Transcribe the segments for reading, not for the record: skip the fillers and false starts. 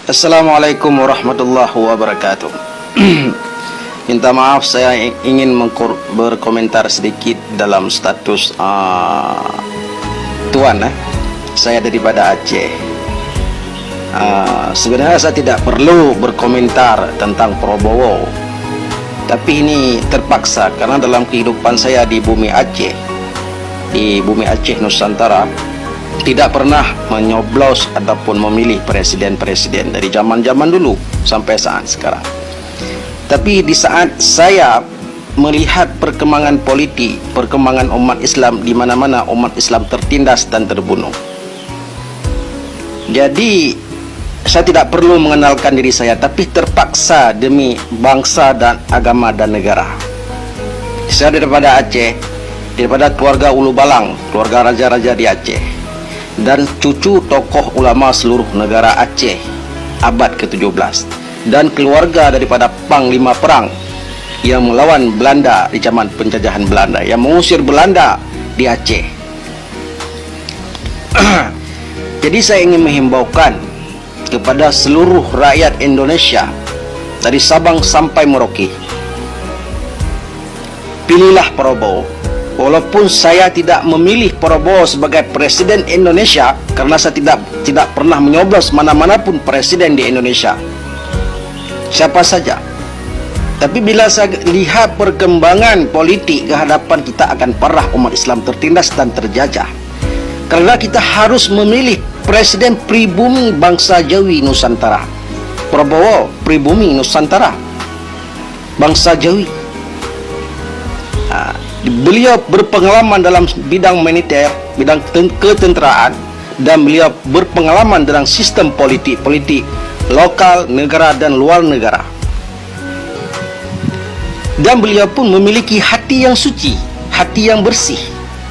Assalamualaikum warahmatullahi wabarakatuh. Minta maaf, saya ingin berkomentar sedikit dalam status Tuan. Saya daripada Aceh. Sebenarnya saya tidak perlu berkomentar tentang Prabowo, tapi ini terpaksa karena dalam kehidupan saya di bumi Aceh, Nusantara, tidak pernah menyoblos ataupun memilih presiden-presiden dari zaman-zaman dulu sampai saat sekarang. Tapi di saat saya melihat perkembangan politik, perkembangan umat Islam, di mana-mana umat Islam tertindas dan terbunuh, jadi saya tidak perlu mengenalkan diri saya, tapi terpaksa demi bangsa dan agama dan negara. Saya daripada Aceh, daripada keluarga Ulu Balang, keluarga raja-raja di Aceh, dan cucu tokoh ulama seluruh negara Aceh abad ke-17, dan keluarga daripada Panglima Perang yang melawan Belanda di zaman penjajahan Belanda, yang mengusir Belanda di Aceh. Jadi saya ingin menghimbaukan kepada seluruh rakyat Indonesia dari Sabang sampai Merauke, pilihlah Prabowo. Walaupun saya tidak memilih Prabowo sebagai presiden Indonesia, karena saya tidak pernah menyoblos mana-mana pun presiden di Indonesia, siapa saja. Tapi bila saya lihat perkembangan politik ke hadapan, kita akan parah, umat Islam tertindas dan terjajah. Karena kita harus memilih presiden pribumi bangsa Jawi Nusantara. Prabowo pribumi Nusantara, bangsa Jawi. Beliau berpengalaman dalam bidang militer, bidang ketenteraan, dan beliau berpengalaman dalam sistem politik lokal, negara dan luar negara. Dan beliau pun memiliki hati yang suci, hati yang bersih.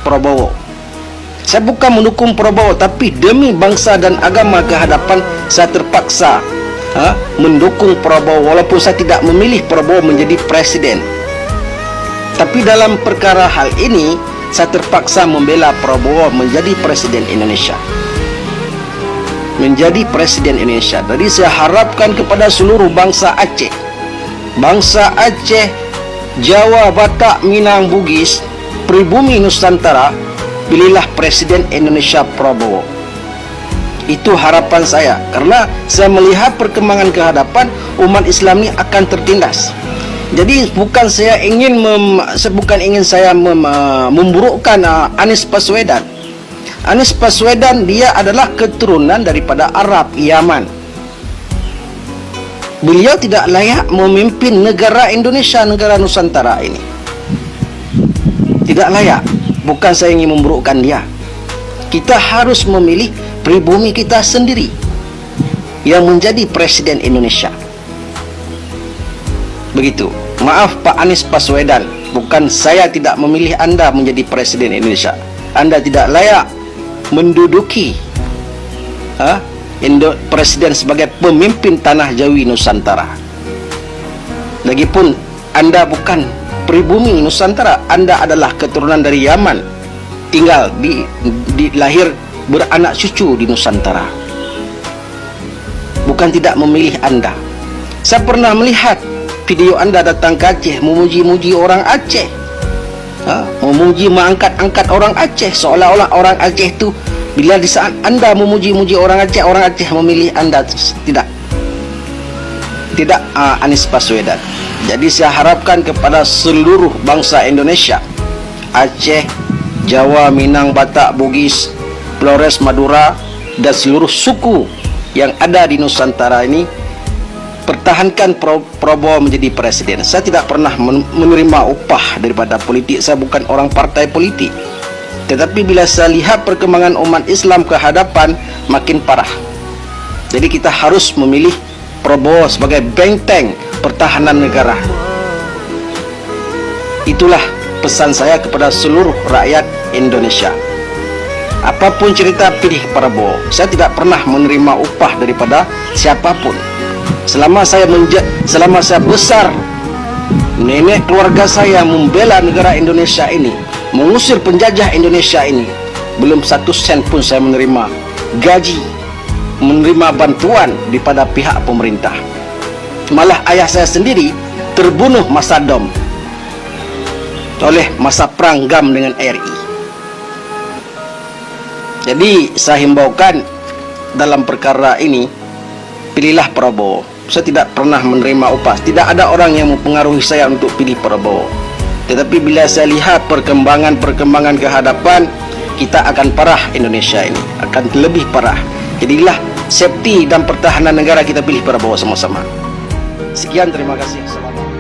Prabowo, saya bukan mendukung Prabowo, tapi demi bangsa dan agama ke hadapan, saya terpaksa mendukung Prabowo, walaupun saya tidak memilih Prabowo menjadi presiden. Tapi dalam perkara hal ini, saya terpaksa membela Prabowo menjadi presiden Indonesia. Menjadi presiden Indonesia. Jadi saya harapkan kepada seluruh bangsa Aceh, Jawa, Batak, Minang, Bugis, pribumi Nusantara, pilihlah presiden Indonesia Prabowo. Itu harapan saya, karena saya melihat perkembangan ke hadapan, umat Islam ini akan tertindas. Jadi bukan ingin saya memburukkan Anies Baswedan. Anies Baswedan, dia adalah keturunan daripada Arab, Yaman. Beliau tidak layak memimpin negara Indonesia, negara Nusantara ini. Tidak layak. Bukan saya ingin memburukkan dia. Kita harus memilih pribumi kita sendiri yang menjadi presiden Indonesia. Begitu. Maaf Pak Anies Baswedan, bukan saya tidak memilih Anda menjadi presiden Indonesia. Anda tidak layak menduduki presiden sebagai pemimpin tanah Jawi Nusantara. Lagipun Anda bukan pribumi Nusantara, Anda adalah keturunan dari Yaman, tinggal di lahir beranak cucu di Nusantara. Bukan tidak memilih Anda. Saya pernah melihat video Anda datang ke Aceh, memuji-muji orang Aceh, mengangkat orang Aceh, seolah-olah orang Aceh itu, bila di saat Anda memuji-muji orang Aceh memilih Anda. Tidak Anies Baswedan. Jadi saya harapkan kepada seluruh bangsa Indonesia, Aceh, Jawa, Minang, Batak, Bugis, Flores, Madura, dan seluruh suku yang ada di Nusantara ini, pertahankan Prabowo menjadi presiden. Saya tidak pernah menerima upah daripada politik. Saya bukan orang partai politik. Tetapi bila saya lihat perkembangan umat Islam ke hadapan, makin parah. Jadi kita harus memilih Prabowo sebagai benteng pertahanan negara. Itulah pesan saya kepada seluruh rakyat Indonesia. Apapun cerita, pilih Prabowo. Saya tidak pernah menerima upah daripada siapapun. Selama saya besar, nenek keluarga saya membela negara Indonesia ini, mengusir penjajah Indonesia ini, belum 1 sen pun saya menerima gaji menerima bantuan daripada pihak pemerintah. Malah ayah saya sendiri terbunuh masa DOM oleh masa perang GAM dengan RI. Jadi saya himbaukan dalam perkara ini, pilihlah Prabowo. Saya tidak pernah menerima upah. Tidak ada orang yang mempengaruhi saya untuk pilih Prabowo. Tetapi bila saya lihat perkembangan ke hadapan, kita akan parah, Indonesia ini akan lebih parah. Jadilah safety dan pertahanan negara, kita pilih Prabowo sama-sama. Sekian, terima kasih. Assalamualaikum.